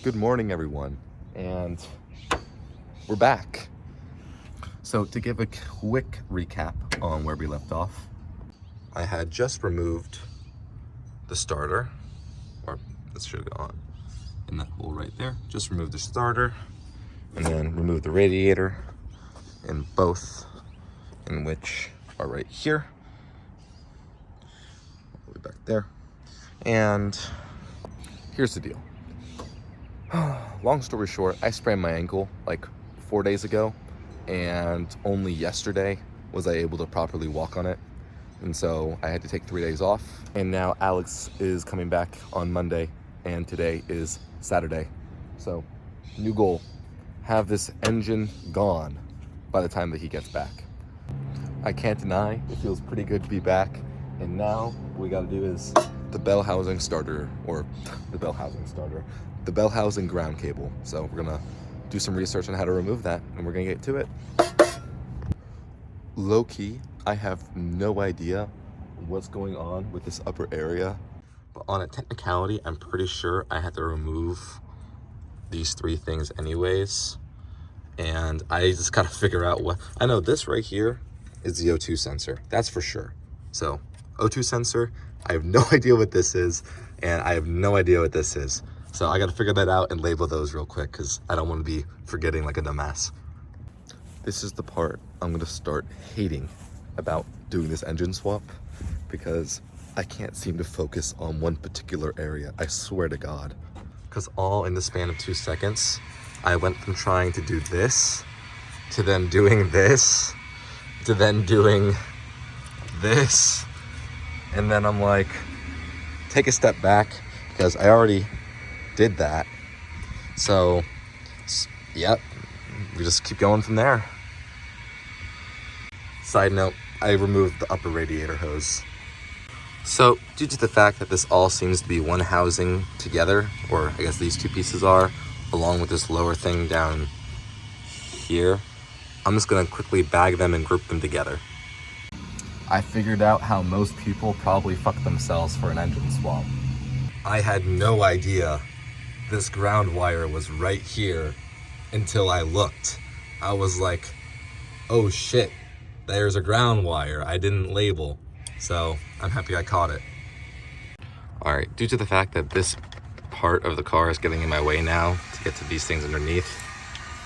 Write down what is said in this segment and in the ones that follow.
Good morning, everyone, and we're back. So to give a quick recap on where we left off, I had just removed the starter, or this should go on in that hole right there. Just removed the starter and then removed the radiator in both, in which are right here, all the way back there. And here's the deal. Long story short, I sprained my ankle like 4 days ago, and only yesterday was I able to properly walk on it. And so I had to take 3 days off. And now Alex is coming back on Monday, and today is Saturday. So, new goal, have this engine gone by the time that he gets back. I can't deny, it feels pretty good to be back. And now what we gotta do is the bell housing starter, or the bell housing ground cable. So we're gonna do some research on how to remove that, and we're gonna get to it. Low key, I have no idea what's going on with this upper area, but on a technicality, I'm pretty sure I had to remove these 3 things anyways. And I just gotta figure out what, I know this right here is the O2 sensor, that's for sure. So O2 sensor, I have no idea what this is, and I have no idea what this is. So I gotta figure that out and label those real quick, because I don't want to be forgetting like a dumbass. This is the part I'm gonna start hating about doing this engine swap, because I can't seem to focus on one particular area, I swear to God. Because all in the span of 2 seconds, I went from trying to do this, to then doing this, to then doing this, and then I'm like, take a step back, because I already did that. So, yep, we just keep going from there. Side note, I removed the upper radiator hose. So, due to the fact that this all seems to be one housing together, or I guess these 2 pieces are, along with this lower thing down here, I'm just gonna quickly bag them and group them together. I figured out how most people probably fuck themselves for an engine swap. I had no idea this ground wire was right here until I looked. I was like, oh shit, there's a ground wire I didn't label. So I'm happy I caught it. All right, due to the fact that this part of the car is getting in my way now to get to these things underneath,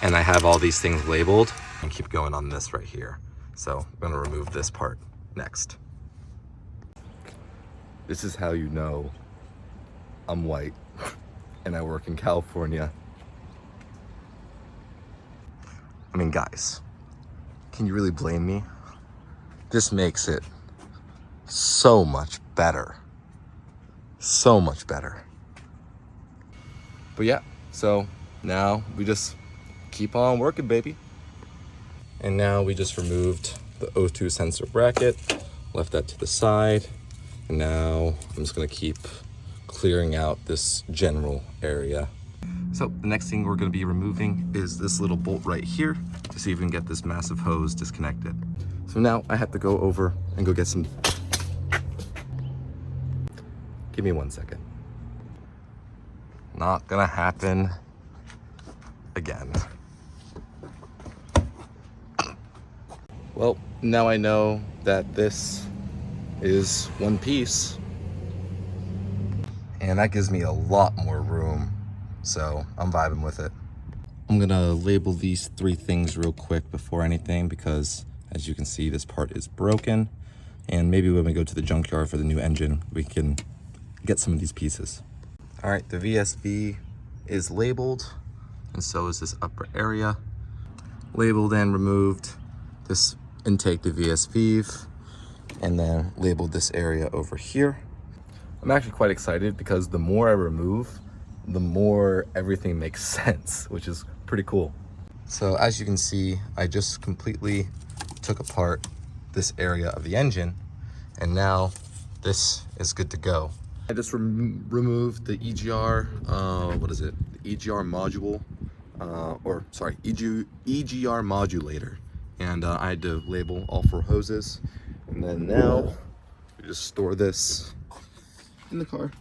and I have all these things labeled, and keep going on this right here. So I'm gonna remove this part next. This is how you know I'm white and I work in California. I mean, guys, can you really blame me? This makes it so much better. So much better. But yeah, so now we just keep on working, baby. And now we just removed the O2 sensor bracket, left that to the side, and now I'm just gonna keep clearing out this general area. So the next thing we're gonna be removing is this little bolt right here to see if we can get this massive hose disconnected. So now I have to go over and go get some. Give me 1 second. Not gonna happen again. Well, now I know that this is one piece, and that gives me a lot more room, so I'm vibing with it. I'm gonna label these 3 things real quick before anything, because as you can see, this part is broken, and maybe when we go to the junkyard for the new engine, we can get some of these pieces. All right, the VSV is labeled, and so is this upper area. Labeled and removed this intake to VSV, and then labeled this area over here. I'm actually quite excited because the more I remove, the more everything makes sense, which is pretty cool. So as you can see, I just completely took apart this area of the engine, and now this is good to go. I just removed the EGR, the EGR module, EGR modulator. And I had to label all 4 hoses. And then now, we just store this in the car.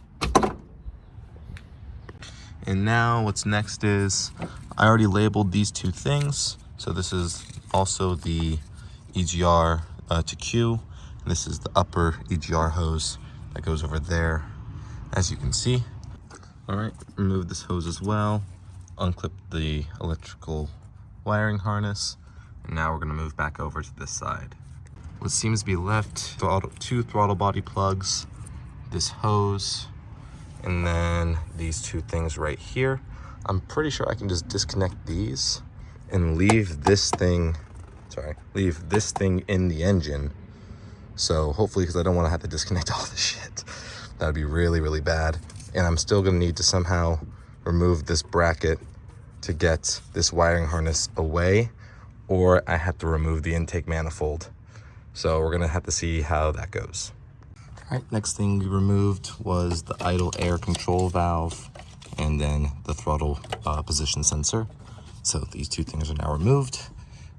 And now what's next is, I already labeled these two things. So this is also the EGR to Q. And this is the upper EGR hose that goes over there, as you can see. All right, remove this hose as well. Unclip the electrical wiring harness. And now we're gonna move back over to this side. What seems to be left, two throttle body plugs, this hose, and then these two things right here. I'm pretty sure I can just disconnect these and leave this thing in the engine. So hopefully, because I don't want to have to disconnect all this shit. That'd be really, really bad. And I'm still gonna need to somehow remove this bracket to get this wiring harness away, or I have to remove the intake manifold. So we're gonna have to see how that goes. All right, next thing we removed was the idle air control valve and then the throttle position sensor. So these two things are now removed.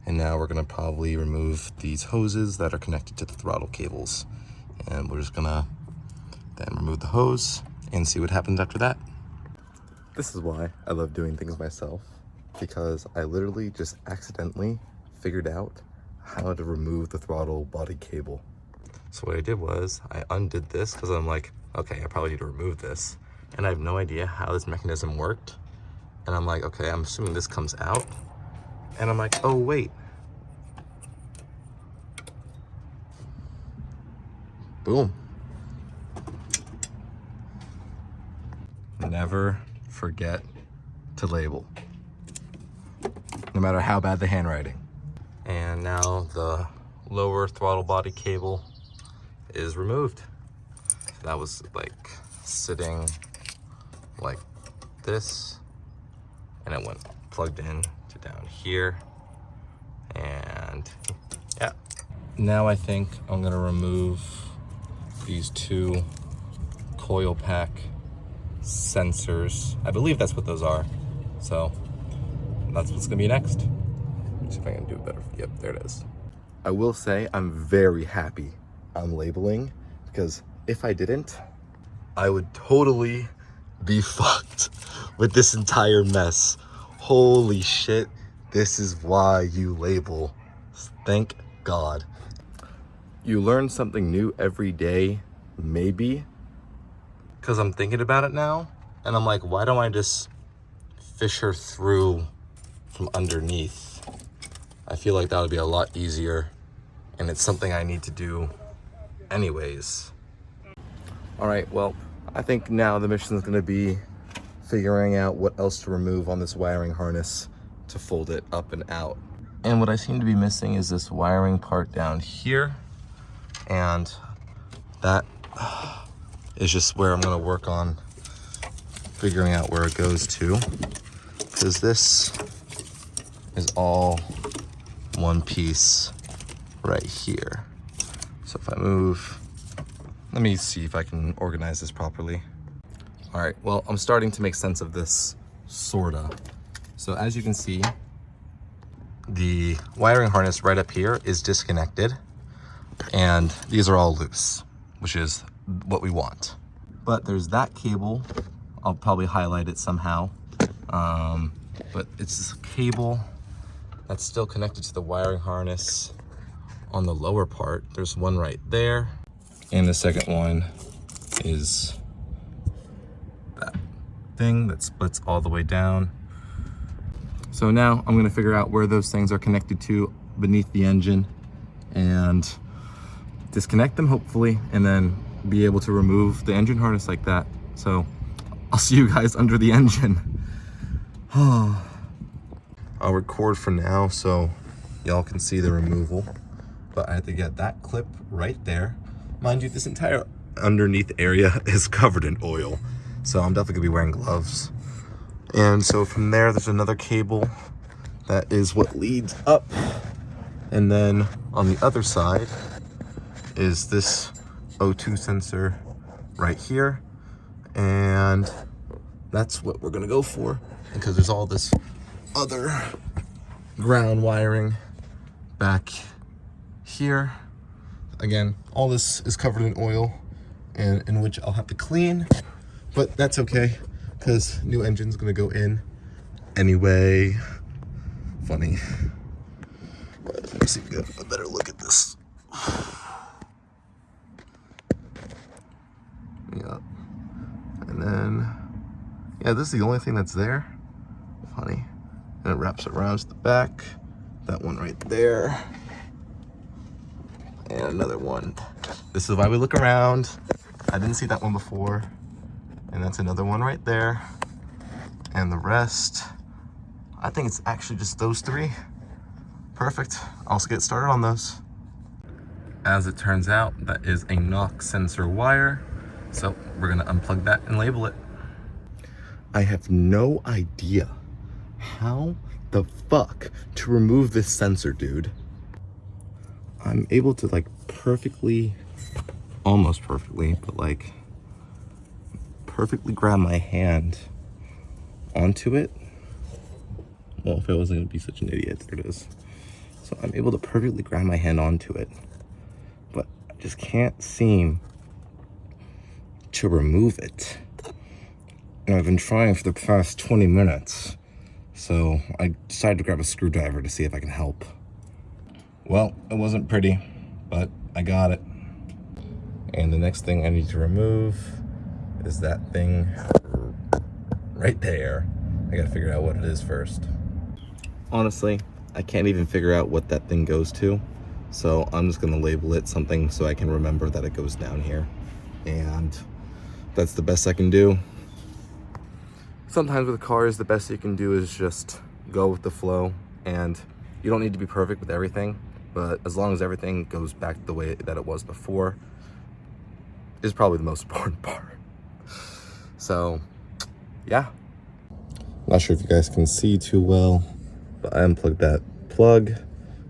And now we're gonna probably remove these hoses that are connected to the throttle cables. And we're just gonna then remove the hose and see what happens after that. This is why I love doing things myself, because I literally just accidentally figured out how to remove the throttle body cable. So what I did was I undid this because I'm like, okay, I probably need to remove this. And I have no idea how this mechanism worked. And I'm like, okay, I'm assuming this comes out. And I'm like, oh wait. Boom. Never forget to label, no matter how bad the handwriting. And now the lower throttle body cable is removed. So that was like sitting like this, and it went plugged in to down here. And yeah, now I think I'm gonna remove these two coil pack sensors. I believe that's what those are. So that's what's gonna be next. Let's see if I can do it better. Yep, there it is. I will say I'm very happy I'm labeling, because if I didn't, I would totally be fucked with this entire mess. Holy shit, this is why you label. Thank God. You learn something new every day, maybe. Because I'm thinking about it now, and I'm like, why don't I just fish her through from underneath? I feel like that would be a lot easier, and it's something I need to do anyways. All right, well, I think now the mission is gonna be figuring out what else to remove on this wiring harness to fold it up and out. And what I seem to be missing is this wiring part down here, and that is just where I'm gonna work on figuring out where it goes to, because this is all one piece right here. So if I move, let me see if I can organize this properly. All right, well, I'm starting to make sense of this, sorta. So as you can see, the wiring harness right up here is disconnected, and these are all loose, which is what we want. But there's that cable. I'll probably highlight it somehow. But it's this cable that's still connected to the wiring harness on the lower part. There's one right there. And the second one is that thing that splits all the way down. So now I'm gonna figure out where those things are connected to beneath the engine and disconnect them, hopefully, and then be able to remove the engine harness like that. So I'll see you guys under the engine. I'll record for now so y'all can see the removal, but I had to get that clip right there. Mind you, this entire underneath area is covered in oil, so I'm definitely gonna be wearing gloves. And so from there's another cable that is what leads up, and then on the other side is this O2 sensor right here, and that's what we're gonna go for, because there's all this other ground wiring back here. Again, all this is covered in oil, and in which I'll have to clean, but that's okay. because new engine's gonna go in anyway. Funny. Let me see if we get a better look at this. Yeah. And then, yeah, this is the only thing that's there. Funny. And it wraps around to the back. That one right there. And another one. This is why we look around. I didn't see that one before. And that's another one right there. And the rest, I think it's actually just those three. Perfect. I'll get started on those. As it turns out, that is a knock sensor wire. So we're gonna unplug that and label it. I have no idea how the fuck to remove this sensor, dude. I'm able to like perfectly, almost perfectly, but like perfectly grab my hand onto it. Well, if I wasn't gonna be such an idiot, there it is. So I'm able to perfectly grab my hand onto it, but I just can't seem to remove it. And I've been trying for the past 20 minutes. So I decided to grab a screwdriver to see if I can help. Well, it wasn't pretty, but I got it. And the next thing I need to remove is that thing right there. I gotta figure out what it is first. Honestly, I can't even figure out what that thing goes to. So I'm just gonna label it something so I can remember that it goes down here. And that's the best I can do. Sometimes with cars, the best you can do is just go with the flow, and you don't need to be perfect with everything, but as long as everything goes back the way that it was before is probably the most important part. So, yeah. Not sure if you guys can see too well, but I unplugged that plug,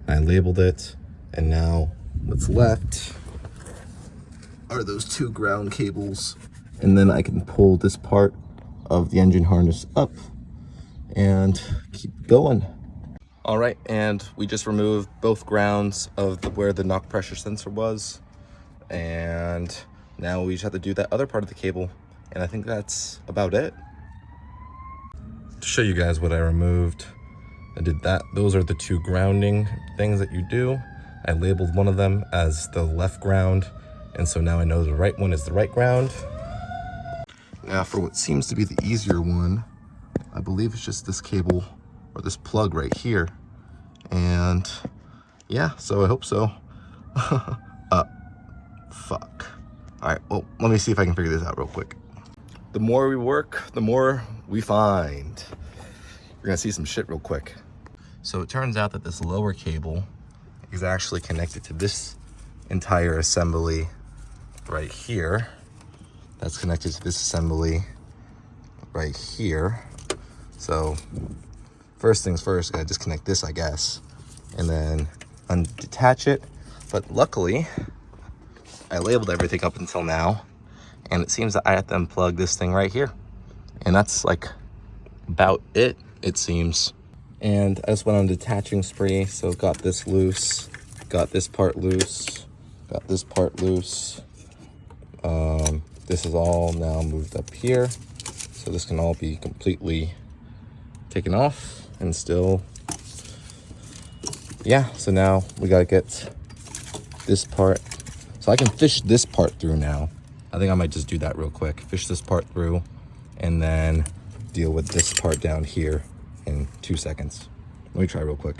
I labeled it, and now what's left are those two ground cables. And then I can pull this part of the engine harness up and keep going. All right, and we just removed both grounds of where the knock pressure sensor was. And now we just have to do that other part of the cable. And I think that's about it. To show you guys what I removed, I did that. Those are the two grounding things that you do. I labeled one of them as the left ground. And so now I know the right one is the right ground. Now for what seems to be the easier one, I believe it's just this cable or this plug right here. And yeah, so I hope so. Fuck. All right, well, let me see if I can figure this out real quick. The more we work, the more we find. We're gonna see some shit real quick. So it turns out that this lower cable is actually connected to this entire assembly right here. That's connected to this assembly right here. So first things first, gotta disconnect this, I guess, and then undetach it. But luckily, I labeled everything up until now, and it seems that I have to unplug this thing right here. And that's like about it, it seems. And I just went on detaching spree, so got this loose, got this part loose, got this part loose. This is all now moved up here, so this can all be completely taken off and still, yeah. So now we gotta get this part, so I can fish this part through now. I think I might just do that real quick, fish this part through, and then deal with this part down here in 2 seconds. Let me try real quick.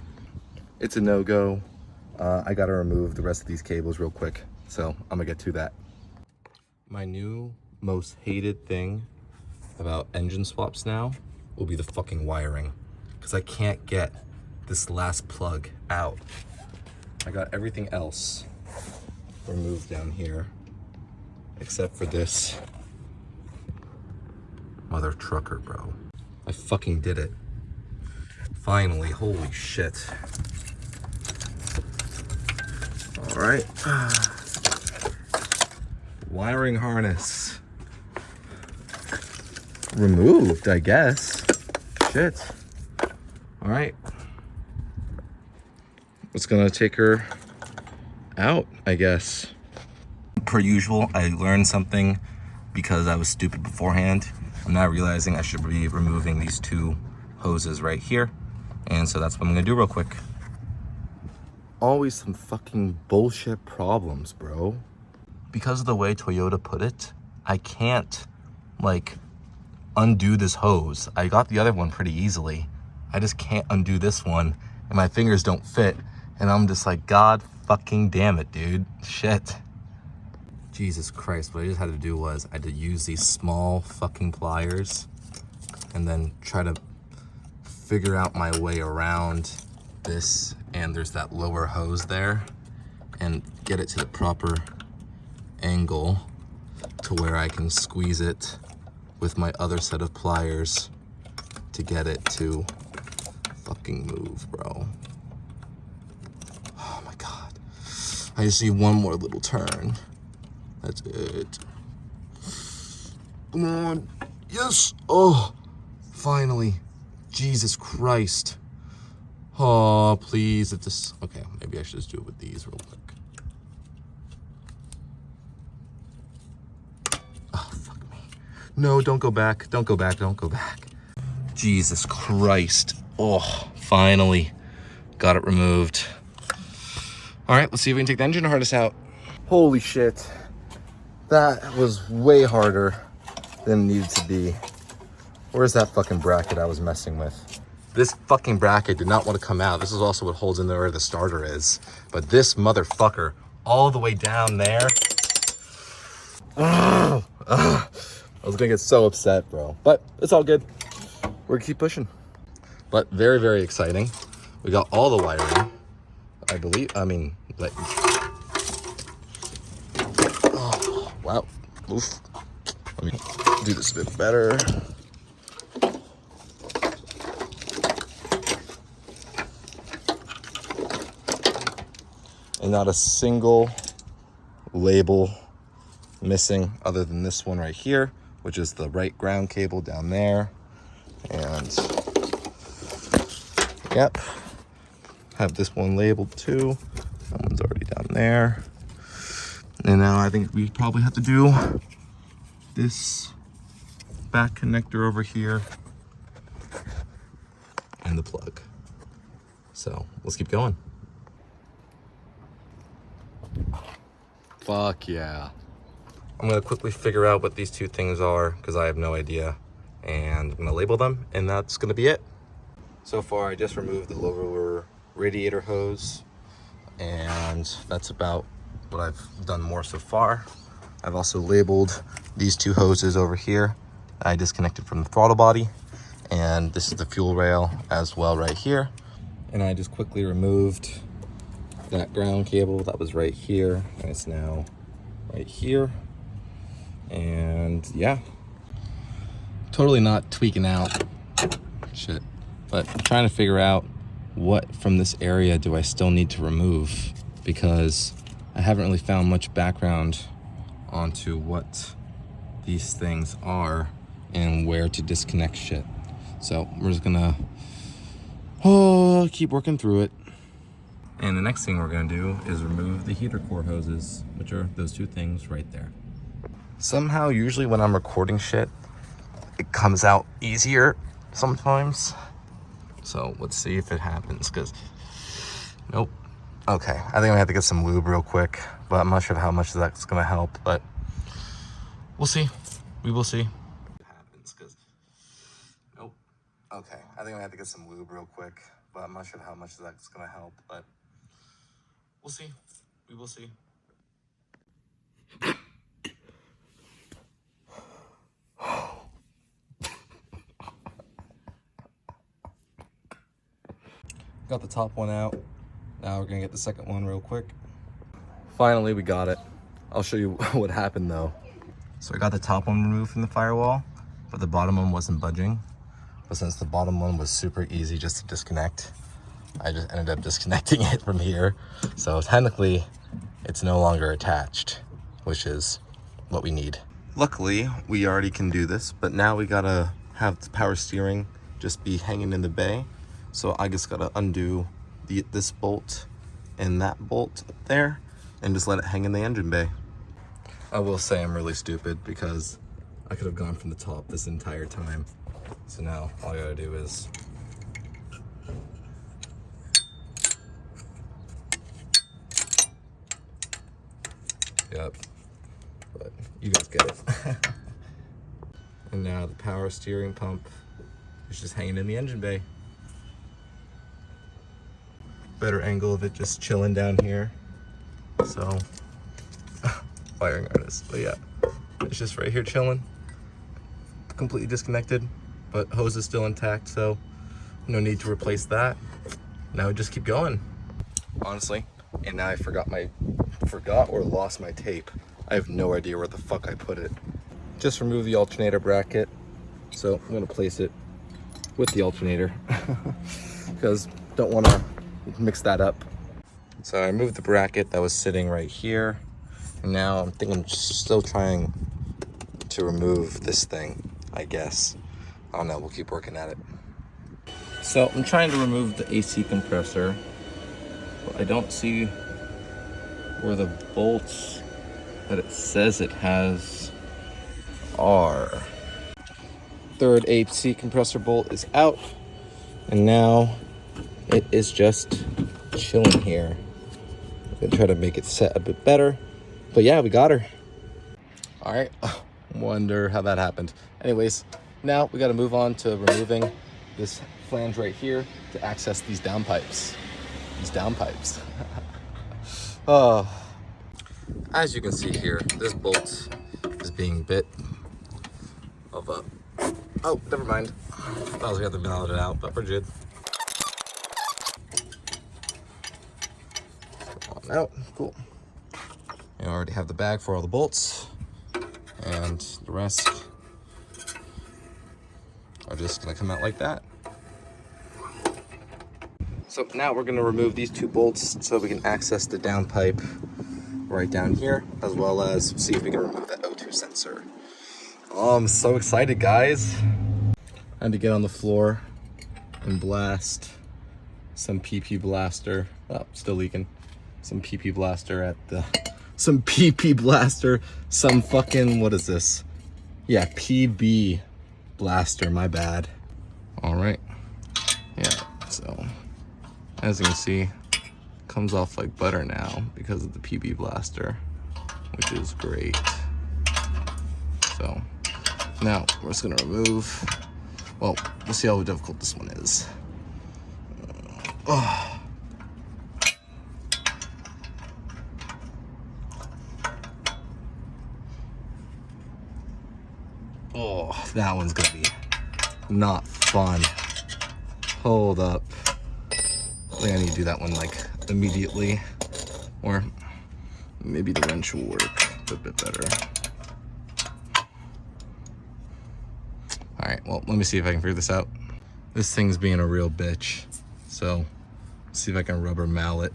It's a no-go. I gotta remove the rest of these cables real quick, so I'm gonna get to that. My new most hated thing about engine swaps now will be the fucking wiring, because I can't get this last plug out. I got everything else removed down here except for this mother trucker, bro. I fucking did it. Finally, holy shit. All right. Wiring harness removed, I guess. Shit. All right. It's gonna take her out, I guess. Per usual, I learned something because I was stupid beforehand. I'm now realizing I should be removing these two hoses right here. And so that's what I'm gonna do real quick. Always some fucking bullshit problems, bro. Because of the way Toyota put it, I can't like undo this hose. I got the other one pretty easily. I just can't undo this one and my fingers don't fit. And I'm just like, God fucking damn it, dude. Shit. Jesus Christ, what I just had to do was I had to use these small fucking pliers and then try to figure out my way around this, and there's that lower hose there, and get it to the proper angle to where I can squeeze it with my other set of pliers to get it to fucking move, bro. Oh my God. I just need one more little turn. That's it. Come on. Yes. Oh, finally. Jesus Christ. Oh, please. If this, okay, maybe I should just do it with these real quick. Oh, fuck me. No, don't go back. Don't go back. Don't go back. Jesus Christ. Oh, finally got it removed. All right, let's see if we can take the engine harness out. Holy shit. That was way harder than it needed to be. Where's that fucking bracket I was messing with? This fucking bracket did not want to come out. This is also what holds in there where the starter is. But this motherfucker, all the way down there. I was gonna get so upset, bro. But it's all good. We're gonna keep pushing. But very, very exciting. We got all the wiring, I believe. I mean, like, oh, wow. Oof. Let me do this a bit better. And not a single label missing other than this one right here, which is the right ground cable down there. And yep, have this one labeled too. That one's already down there. And now I think we probably have to do this back connector over here and the plug. So let's keep going. Fuck yeah. I'm gonna quickly figure out what these two things are because I have no idea. And I'm gonna label them, and that's gonna be it. So far, I just removed the lower radiator hose, and that's about what I've done more so far. I've also labeled these two hoses over here. I disconnected from the throttle body, and this is the fuel rail as well right here. And I just quickly removed that ground cable that was right here, and it's now right here. And yeah, totally not tweaking out shit, but I'm trying to figure out what from this area do I still need to remove, because I haven't really found much background onto what these things are and where to disconnect shit. So we're just gonna keep working through it. And the next thing we're gonna do is remove the heater core hoses, which are those two things right there. Somehow, usually when I'm recording shit, it comes out easier sometimes. So let's see if it happens, because nope. Okay, I think I have to get some lube real quick, but I'm not sure how much that's gonna help, but we'll see. We will see. It happens, because nope. Okay, I think I have to get some lube real quick, but I'm not sure how much that's gonna help, but we'll see. We will see. Got the top one out. Now we're gonna get the second one real quick. Finally, we got it. I'll show you what happened though. So I got the top one removed from the firewall, but the bottom one wasn't budging. But since the bottom one was super easy just to disconnect, I just ended up disconnecting it from here. So technically, it's no longer attached, which is what we need. Luckily, we already can do this, but now we gotta have the power steering just be hanging in the bay. So I just gotta undo this bolt and that bolt up there and just let it hang in the engine bay. I will say I'm really stupid because I could have gone from the top this entire time. So now all I gotta do is yep, but you guys get it. And now the power steering pump is just hanging in the engine bay. Better angle of it just chilling down here. So, wiring harness, but yeah, it's just right here chilling. Completely disconnected, but hose is still intact, so no need to replace that. Now we just keep going. Honestly, and now I forgot or lost my tape. I have no idea where the fuck I put it. Just remove the alternator bracket. So I'm gonna place it with the alternator because don't wanna mix that up. So I removed the bracket that was sitting right here. And now I'm still trying to remove this thing, I guess. I don't know, we'll keep working at it. So I'm trying to remove the AC compressor, but I don't see where the bolts that it says it has are. Third AC compressor bolt is out, and now it is just chilling here. I'm gonna try to make it set a bit better, but yeah, we got her. All right, wonder how that happened. Anyways, now we gotta move on to removing this flange right here to access these downpipes. As you can see here, this bolt is being bit of a, oh, never mind. I was gonna have to it out, but we're good. Come on out, cool. I already have the bag for all the bolts, and the rest are just gonna come out like that. So now we're gonna remove these two bolts so we can access the downpipe right down here, as well as see if we can remove that O2 sensor. Oh, I'm so excited, guys. I had to get on the floor and blast some PP blaster. Oh, still leaking. Some PP blaster at the, some fucking, what is this? Yeah, PB blaster, my bad. All right, yeah, so as you can see, comes off like butter now because of the PB blaster, which is great. So now we're just gonna remove, well, we'll see how difficult this one is. Oh, that one's gonna be not fun. Hold up. I think I need to do that one like immediately, or maybe the wrench will work a bit better. All right, well, let me see if I can figure this out. This thing's being a real bitch, so see if I can rubber mallet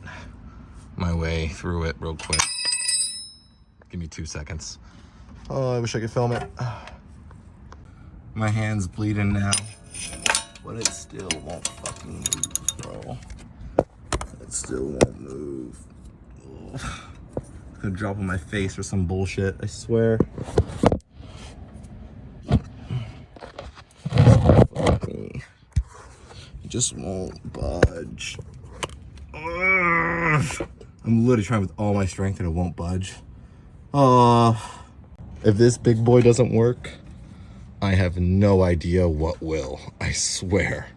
my way through it real quick. Give me 2 seconds. Oh, I wish I could film it. My hand's bleeding now, but it still won't fucking move, bro. It still won't move. It's gonna drop on my face or some bullshit, I swear. It just won't budge. I'm literally trying with all my strength and it won't budge. If this big boy doesn't work, I have no idea what will, I swear.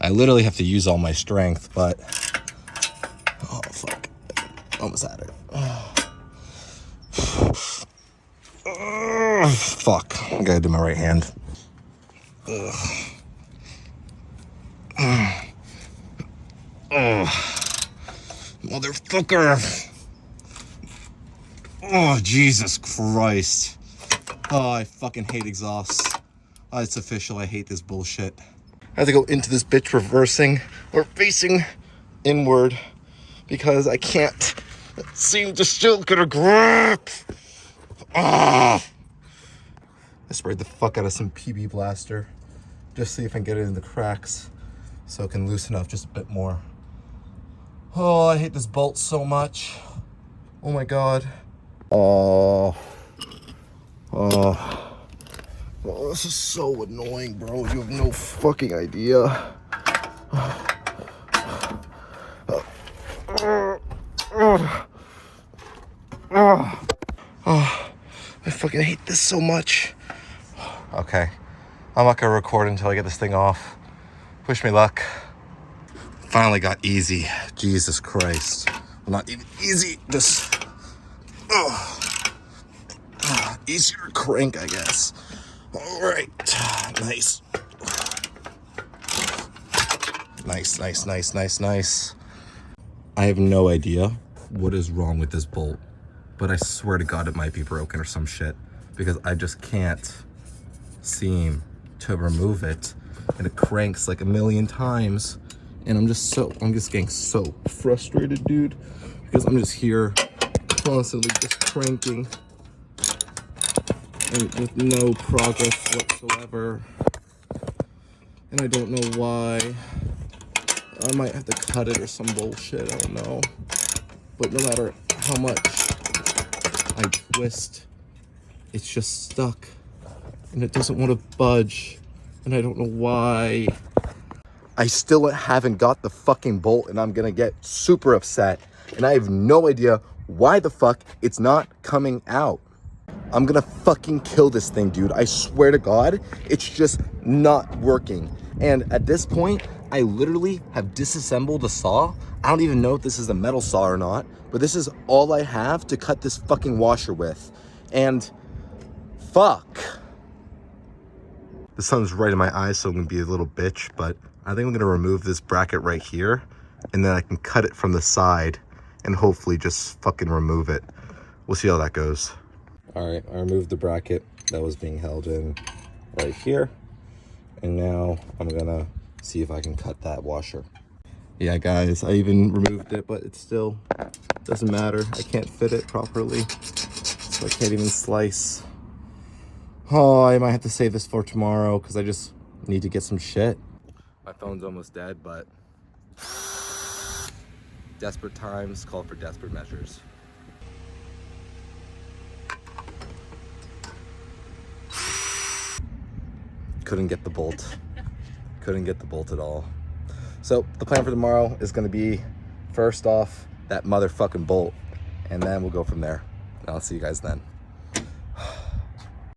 I literally have to use all my strength, but oh fuck, almost had it. Fuck, I gotta do my right hand. Motherfucker. Oh, Jesus Christ. Oh, I fucking hate exhaust. Oh, it's official, I hate this bullshit. I have to go into this bitch reversing or facing inward because I can't seem to still get a grip. Ah! I sprayed the fuck out of some PB blaster. Just see if I can get it in the cracks so it can loosen up just a bit more. Oh, I hate this bolt so much. Oh my God. Oh. Oh, this is so annoying, bro. You have no fucking idea. I fucking hate this so much. Okay, I'm not gonna record until I get this thing off. Wish me luck. Finally got easy. Jesus Christ. Well, not even easy, just easier to crank, I guess. All right, nice. Nice. I have no idea what is wrong with this bolt, but I swear to God it might be broken or some shit, because I just can't seem to remove it, and it cranks like a million times, and I'm just getting so frustrated, dude, because I'm just here constantly just cranking and with no progress whatsoever, and I don't know why. I might have to cut it or some bullshit, I don't know. But no matter how much I twist, it's just stuck. And it doesn't want to budge. And I don't know why. I still haven't got the fucking bolt, and I'm gonna get super upset. And I have no idea why the fuck it's not coming out. I'm gonna fucking kill this thing, dude. I swear to God, it's just not working. And at this point, I literally have disassembled a saw. I don't even know if this is a metal saw or not, but this is all I have to cut this fucking washer with. And fuck. The sun's right in my eyes, so I'm gonna be a little bitch, but I think I'm gonna remove this bracket right here, and then I can cut it from the side and hopefully just fucking remove it. We'll see how that goes. All right, I removed the bracket that was being held in right here. And now I'm gonna see if I can cut that washer. Yeah, guys, I even removed it, but it still doesn't matter. I can't fit it properly, so I can't even slice. Oh, I might have to save this for tomorrow because I just need to get some shit. My phone's almost dead, but desperate times call for desperate measures. Couldn't get the bolt. Couldn't get the bolt at all. So the plan for tomorrow is gonna be, first off, that motherfucking bolt, and then we'll go from there. And I'll see you guys then.